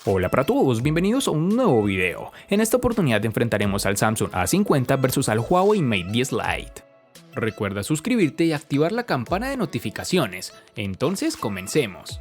Hola para todos, bienvenidos a un nuevo video. En esta oportunidad enfrentaremos al Samsung A50 versus al Huawei Mate 10 Lite. Recuerda suscribirte y activar la campana de notificaciones. Entonces comencemos.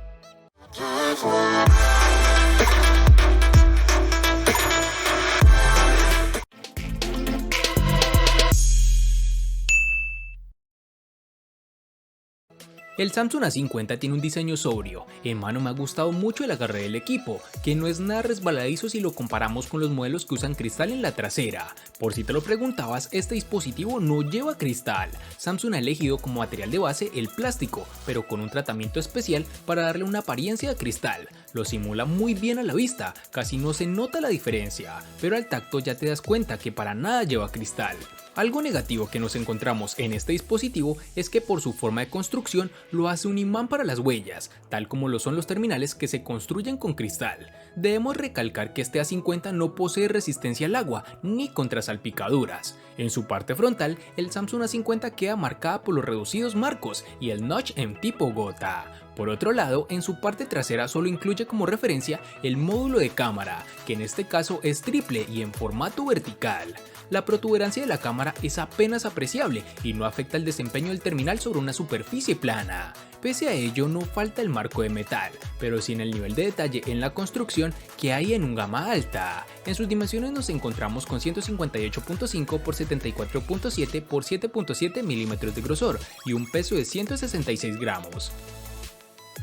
El Samsung A50 tiene un diseño sobrio, en mano me ha gustado mucho el agarre del equipo, que no es nada resbaladizo si lo comparamos con los modelos que usan cristal en la trasera. Por si te lo preguntabas, este dispositivo no lleva cristal. Samsung ha elegido como material de base el plástico, pero con un tratamiento especial para darle una apariencia de cristal. Lo simula muy bien a la vista, casi no se nota la diferencia, pero al tacto ya te das cuenta que para nada lleva cristal. Algo negativo que nos encontramos en este dispositivo es que por su forma de construcción lo hace un imán para las huellas, tal como lo son los terminales que se construyen con cristal. Debemos recalcar que este A50 no posee resistencia al agua ni contra salpicaduras. En su parte frontal, el Samsung A50 queda marcada por los reducidos marcos y el notch en tipo gota. Por otro lado, en su parte trasera solo incluye como referencia el módulo de cámara, que en este caso es triple y en formato vertical. La protuberancia de la cámara es apenas apreciable y no afecta el desempeño del terminal sobre una superficie plana. Pese a ello, no falta el marco de metal, pero sí en el nivel de detalle en la construcción que hay en un gama alta. En sus dimensiones nos encontramos con 158.5 x 74.7 x 7.7 milímetros de grosor y un peso de 166 gramos.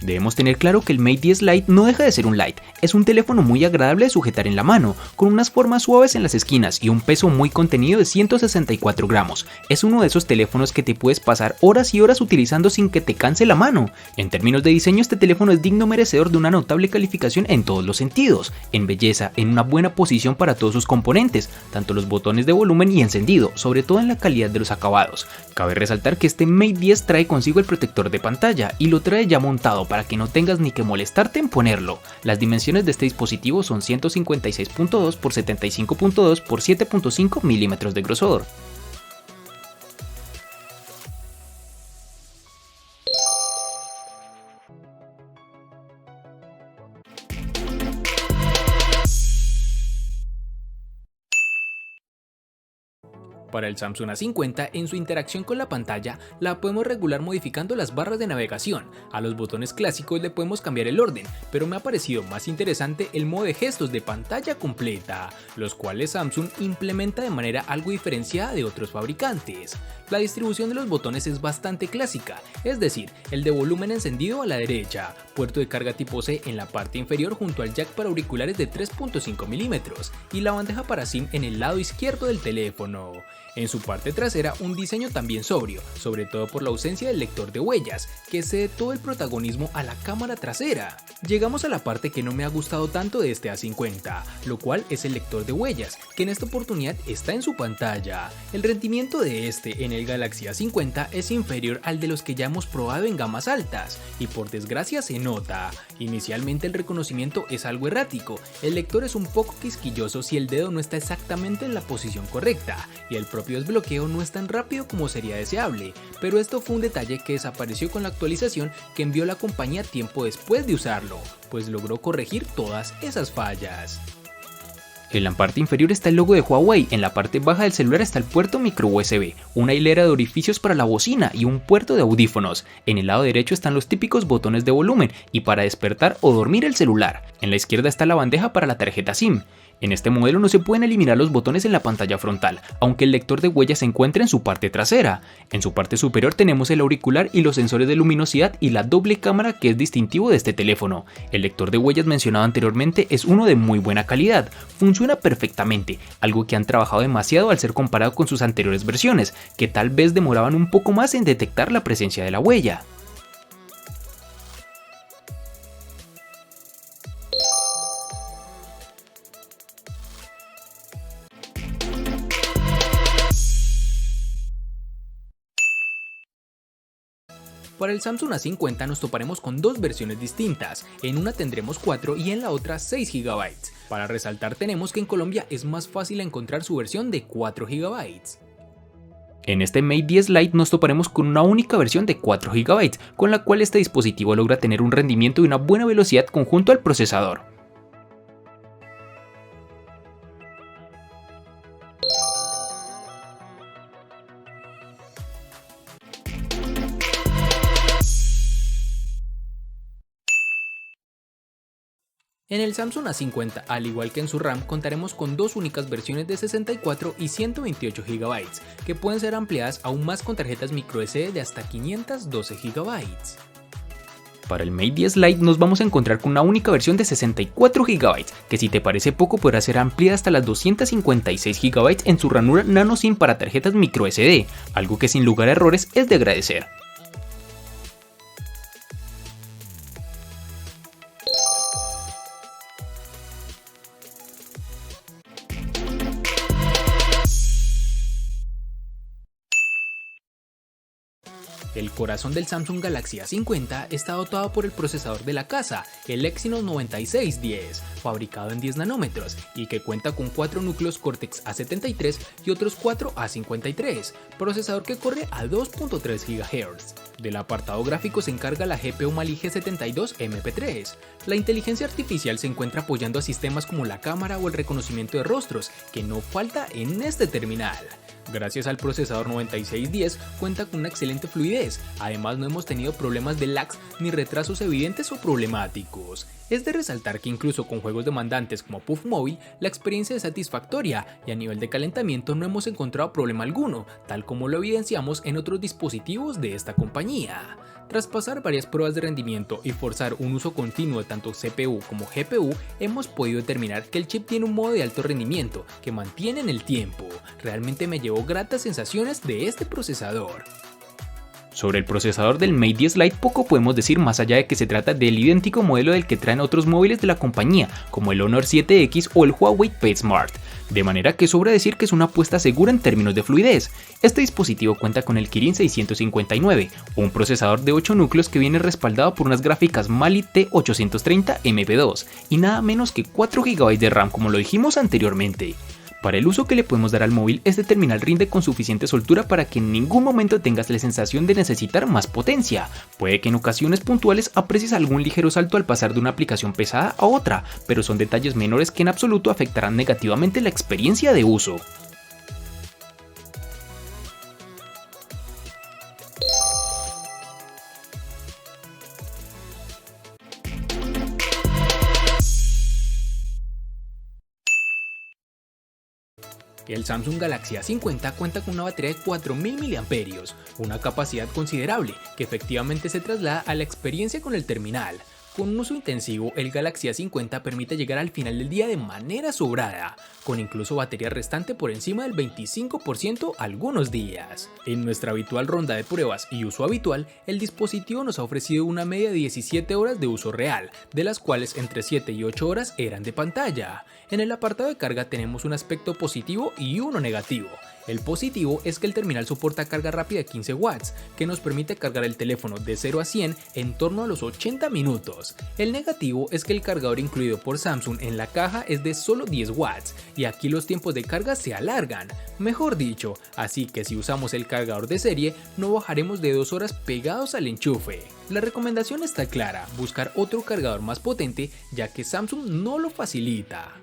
Debemos tener claro que el Mate 10 Lite no deja de ser un Lite, es un teléfono muy agradable de sujetar en la mano, con unas formas suaves en las esquinas y un peso muy contenido de 164 gramos. Es uno de esos teléfonos que te puedes pasar horas y horas utilizando sin que te canse la mano. En términos de diseño, este teléfono es digno merecedor de una notable calificación en todos los sentidos, en belleza, en una buena posición para todos sus componentes, tanto los botones de volumen y encendido, sobre todo en la calidad de los acabados. Cabe resaltar que este Mate 10 trae consigo el protector de pantalla y lo trae ya montado para que no tengas ni que molestarte en ponerlo. Las dimensiones de este dispositivo son 156.2 x 75.2 x 7.5 milímetros de grosor. Para el Samsung A50, en su interacción con la pantalla, la podemos regular modificando las barras de navegación. A los botones clásicos le podemos cambiar el orden, pero me ha parecido más interesante el modo de gestos de pantalla completa, los cuales Samsung implementa de manera algo diferenciada de otros fabricantes. La distribución de los botones es bastante clásica, es decir, el de volumen encendido a la derecha, puerto de carga tipo C en la parte inferior junto al jack para auriculares de 3.5 milímetros y la bandeja para SIM en el lado izquierdo del teléfono. En su parte trasera, un diseño también sobrio, sobre todo por la ausencia del lector de huellas, que cede todo el protagonismo a la cámara trasera. Llegamos a la parte que no me ha gustado tanto de este A50, lo cual es el lector de huellas, que en esta oportunidad está en su pantalla. El rendimiento de este en el Galaxy A50 es inferior al de los que ya hemos probado en gamas altas, y por desgracia se nota. Inicialmente el reconocimiento es algo errático, el lector es un poco quisquilloso si el dedo no está exactamente en la posición correcta, y el propio desbloqueo no es tan rápido como sería deseable, pero esto fue un detalle que desapareció con la actualización que envió la compañía tiempo después de usarlo, pues logró corregir todas esas fallas. En la parte inferior está el logo de Huawei, en la parte baja del celular está el puerto micro USB, una hilera de orificios para la bocina y un puerto de audífonos. En el lado derecho están los típicos botones de volumen y para despertar o dormir el celular. En la izquierda está la bandeja para la tarjeta SIM. En este modelo no se pueden eliminar los botones en la pantalla frontal, aunque el lector de huellas se encuentra en su parte trasera. En su parte superior tenemos el auricular y los sensores de luminosidad y la doble cámara que es distintivo de este teléfono. El lector de huellas mencionado anteriormente es uno de muy buena calidad, funciona perfectamente, algo que han trabajado demasiado al ser comparado con sus anteriores versiones, que tal vez demoraban un poco más en detectar la presencia de la huella. Para el Samsung A50 nos toparemos con dos versiones distintas, en una tendremos 4 y en la otra 6 GB. Para resaltar tenemos que en Colombia es más fácil encontrar su versión de 4 GB. En este Mate 10 Lite nos toparemos con una única versión de 4 GB, con la cual este dispositivo logra tener un rendimiento y una buena velocidad conjunto al procesador. En el Samsung A50, al igual que en su RAM, contaremos con dos únicas versiones de 64 y 128 GB, que pueden ser ampliadas aún más con tarjetas microSD de hasta 512 GB. Para el Mate 10 Lite nos vamos a encontrar con una única versión de 64 GB, que si te parece poco podrá ser ampliada hasta las 256 GB en su ranura Nano SIM para tarjetas microSD, algo que sin lugar a errores es de agradecer. El corazón del Samsung Galaxy A50 está dotado por el procesador de la casa, el Exynos 9610, fabricado en 10 nanómetros y que cuenta con 4 núcleos Cortex A73 y otros 4 A53, procesador que corre a 2.3 GHz. Del apartado gráfico se encarga la GPU Mali G72 MP3. La inteligencia artificial se encuentra apoyando a sistemas como la cámara o el reconocimiento de rostros, que no falta en este terminal. Gracias al procesador 9610 cuenta con una excelente fluidez, además no hemos tenido problemas de lags ni retrasos evidentes o problemáticos. Es de resaltar que incluso con juegos demandantes como Puff Mobile, la experiencia es satisfactoria y a nivel de calentamiento no hemos encontrado problema alguno, tal como lo evidenciamos en otros dispositivos de esta compañía. Tras pasar varias pruebas de rendimiento y forzar un uso continuo de tanto CPU como GPU, hemos podido determinar que el chip tiene un modo de alto rendimiento que mantiene en el tiempo. Realmente me llevó gratas sensaciones de este procesador. Sobre el procesador del Mate 10 Lite poco podemos decir más allá de que se trata del idéntico modelo del que traen otros móviles de la compañía, como el Honor 7X o el Huawei P Smart, de manera que sobra decir que es una apuesta segura en términos de fluidez. Este dispositivo cuenta con el Kirin 659, un procesador de 8 núcleos que viene respaldado por unas gráficas Mali T830 MP2 y nada menos que 4 GB de RAM como lo dijimos anteriormente. Para el uso que le podemos dar al móvil, este terminal rinde con suficiente soltura para que en ningún momento tengas la sensación de necesitar más potencia. Puede que en ocasiones puntuales aprecies algún ligero salto al pasar de una aplicación pesada a otra, pero son detalles menores que en absoluto afectarán negativamente la experiencia de uso. El Samsung Galaxy A50 cuenta con una batería de 4000 mAh, una capacidad considerable que efectivamente se traslada a la experiencia con el terminal. Con un uso intensivo, el Galaxy A50 permite llegar al final del día de manera sobrada, con incluso batería restante por encima del 25% algunos días. En nuestra habitual ronda de pruebas y uso habitual, el dispositivo nos ha ofrecido una media de 17 horas de uso real, de las cuales entre 7 y 8 horas eran de pantalla. En el apartado de carga tenemos un aspecto positivo y uno negativo. El positivo es que el terminal soporta carga rápida de 15 watts, que nos permite cargar el teléfono de 0 a 100 en torno a los 80 minutos. El negativo es que el cargador incluido por Samsung en la caja es de solo 10 watts, y aquí los tiempos de carga se alargan, mejor dicho, así que si usamos el cargador de serie no bajaremos de 2 horas pegados al enchufe. La recomendación está clara, buscar otro cargador más potente ya que Samsung no lo facilita.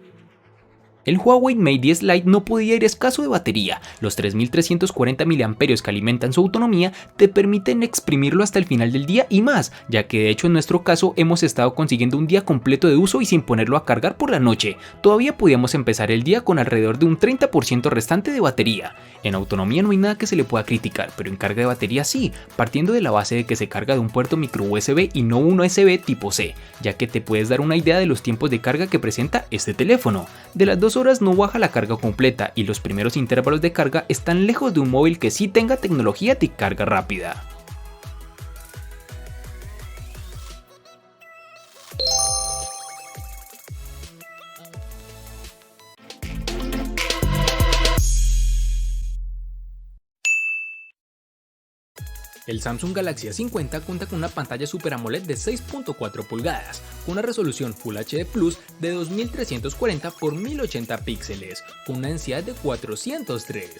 El Huawei Mate 10 Lite no podía ir escaso de batería. Los 3340 mAh que alimentan su autonomía te permiten exprimirlo hasta el final del día y más, ya que de hecho en nuestro caso hemos estado consiguiendo un día completo de uso y sin ponerlo a cargar por la noche. Todavía podíamos empezar el día con alrededor de un 30% restante de batería. En autonomía no hay nada que se le pueda criticar, pero en carga de batería sí, partiendo de la base de que se carga de un puerto micro USB y no un USB tipo C, ya que te puedes dar una idea de los tiempos de carga que presenta este teléfono. De las 2 horas no baja la carga completa y los primeros intervalos de carga están lejos de un móvil que sí tenga tecnología de carga rápida. El Samsung Galaxy A50 cuenta con una pantalla Super AMOLED de 6.4 pulgadas, con una resolución Full HD Plus de 2340 x 1080 píxeles, con una densidad de 403.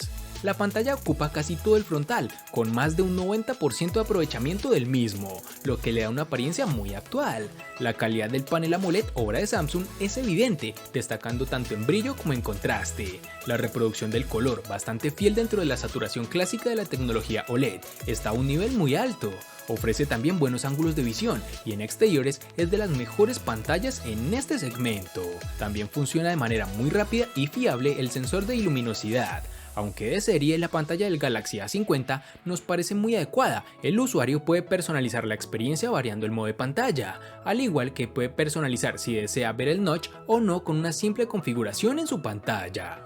La pantalla ocupa casi todo el frontal, con más de un 90% de aprovechamiento del mismo, lo que le da una apariencia muy actual. La calidad del panel AMOLED obra de Samsung es evidente, destacando tanto en brillo como en contraste. La reproducción del color, bastante fiel dentro de la saturación clásica de la tecnología OLED, está a un nivel muy alto. Ofrece también buenos ángulos de visión y en exteriores es de las mejores pantallas en este segmento. También funciona de manera muy rápida y fiable el sensor de luminosidad. Aunque de serie, la pantalla del Galaxy A50 nos parece muy adecuada. El usuario puede personalizar la experiencia variando el modo de pantalla, al igual que puede personalizar si desea ver el notch o no con una simple configuración en su pantalla.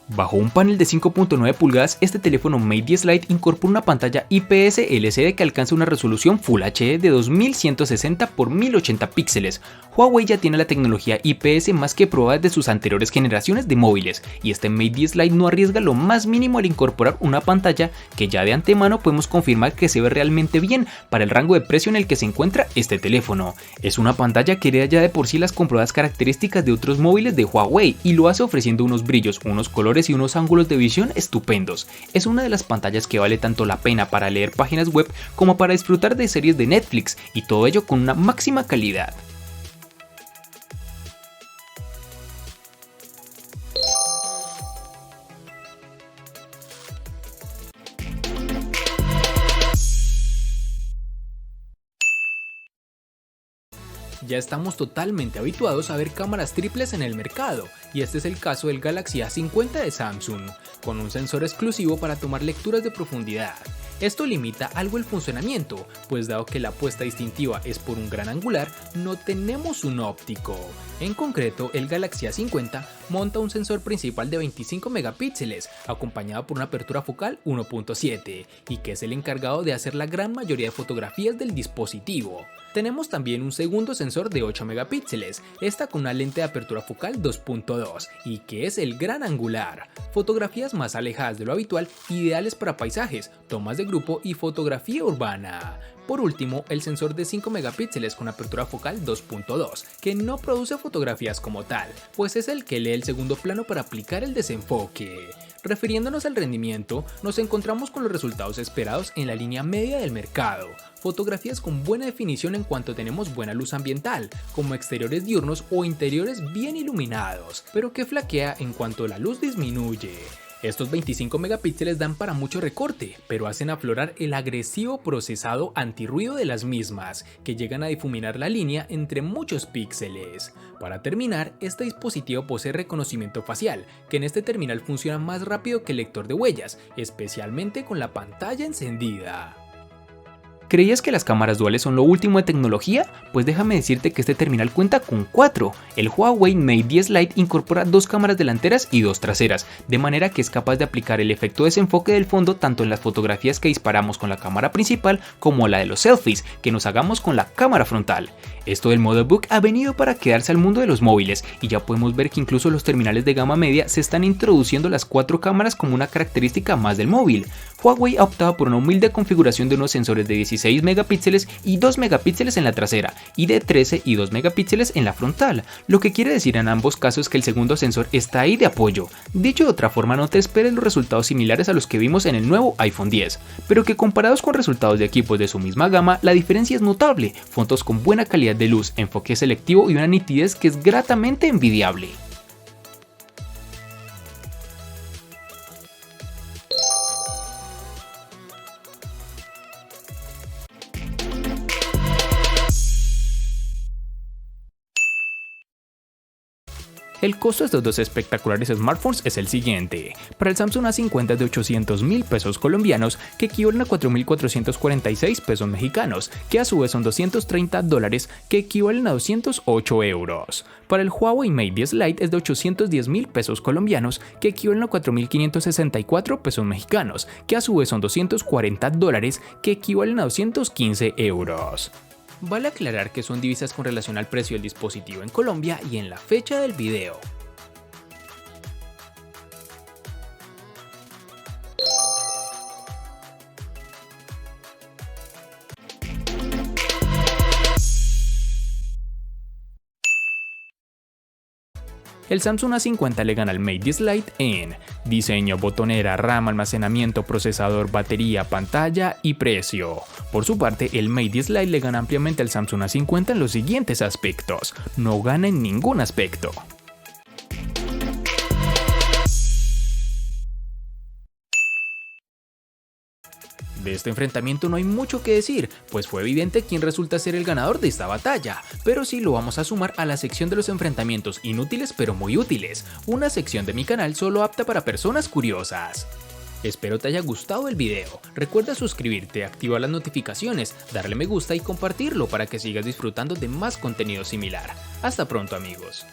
Bajo un panel de 5.9 pulgadas, este teléfono Mate 10 Lite incorpora una pantalla IPS LCD que alcanza una resolución Full HD de 2160 x 1080 píxeles. Huawei ya tiene la tecnología IPS más que probada de sus anteriores generaciones de móviles, y este Mate 10 Lite no arriesga lo más mínimo al incorporar una pantalla que ya de antemano podemos confirmar que se ve realmente bien para el rango de precio en el que se encuentra este teléfono. Es una pantalla que hereda ya de por sí las comprobadas características de otros móviles de Huawei y lo hace ofreciendo unos brillos, unos colores y unos ángulos de visión estupendos. Es una de las pantallas que vale tanto la pena para leer páginas web como para disfrutar de series de Netflix, y todo ello con una máxima calidad. Ya estamos totalmente habituados a ver cámaras triples en el mercado, y este es el caso del Galaxy A50 de Samsung, con un sensor exclusivo para tomar lecturas de profundidad. Esto limita algo el funcionamiento, pues dado que la apuesta distintiva es por un gran angular, no tenemos un óptico. En concreto, el Galaxy A50 monta un sensor principal de 25 megapíxeles, acompañado por una apertura focal 1.7, y que es el encargado de hacer la gran mayoría de fotografías del dispositivo. Tenemos también un segundo sensor de 8 megapíxeles, esta con una lente de apertura focal 2.2 y que es el gran angular. Fotografías más alejadas de lo habitual, ideales para paisajes, tomas de grupo y fotografía urbana. Por último, el sensor de 5 megapíxeles con apertura focal 2.2, que no produce fotografías como tal, pues es el que lee el segundo plano para aplicar el desenfoque. Refiriéndonos al rendimiento, nos encontramos con los resultados esperados en la línea media del mercado. Fotografías con buena definición en cuanto tenemos buena luz ambiental, como exteriores diurnos o interiores bien iluminados, pero que flaquea en cuanto la luz disminuye. Estos 25 megapíxeles dan para mucho recorte, pero hacen aflorar el agresivo procesado antirruido de las mismas, que llegan a difuminar la línea entre muchos píxeles. Para terminar, este dispositivo posee reconocimiento facial, que en este terminal funciona más rápido que el lector de huellas, especialmente con la pantalla encendida. ¿Creías que las cámaras duales son lo último de tecnología? Pues déjame decirte que este terminal cuenta con 4. El Huawei Mate 10 Lite incorpora 2 cámaras delanteras y 2 traseras, de manera que es capaz de aplicar el efecto desenfoque del fondo tanto en las fotografías que disparamos con la cámara principal como la de los selfies que nos hagamos con la cámara frontal. Esto del modo book ha venido para quedarse al mundo de los móviles, y ya podemos ver que incluso los terminales de gama media se están introduciendo las 4 cámaras como una característica más del móvil. Huawei ha optado por una humilde configuración de unos sensores de 16 megapíxeles y 2 megapíxeles en la trasera, y de 13 y 2 megapíxeles en la frontal, lo que quiere decir en ambos casos que el segundo sensor está ahí de apoyo. Dicho de otra forma, no te esperes los resultados similares a los que vimos en el nuevo iPhone X, pero que comparados con resultados de equipos de su misma gama, la diferencia es notable: fotos con buena calidad de luz, enfoque selectivo y una nitidez que es gratamente envidiable. El costo de estos dos espectaculares smartphones es el siguiente. Para el Samsung A50 es de 800.000 pesos colombianos, que equivalen a 4.446 pesos mexicanos, que a su vez son $230, que equivalen a 208 euros. Para el Huawei Mate 10 Lite es de 810.000 pesos colombianos, que equivalen a 4.564 pesos mexicanos, que a su vez son $240, que equivalen a 215 euros. Vale aclarar que son divisas con relación al precio del dispositivo en Colombia y en la fecha del video. El Samsung A50 le gana al Mate 10 Lite en diseño, botonera, RAM, almacenamiento, procesador, batería, pantalla y precio. Por su parte, el Mate 10 Lite le gana ampliamente al Samsung A50 en los siguientes aspectos. No gana en ningún aspecto. De este enfrentamiento no hay mucho que decir, pues fue evidente quién resulta ser el ganador de esta batalla, pero sí lo vamos a sumar a la sección de los enfrentamientos inútiles pero muy útiles, una sección de mi canal solo apta para personas curiosas. Espero te haya gustado el video, recuerda suscribirte, activar las notificaciones, darle me gusta y compartirlo para que sigas disfrutando de más contenido similar. Hasta pronto amigos.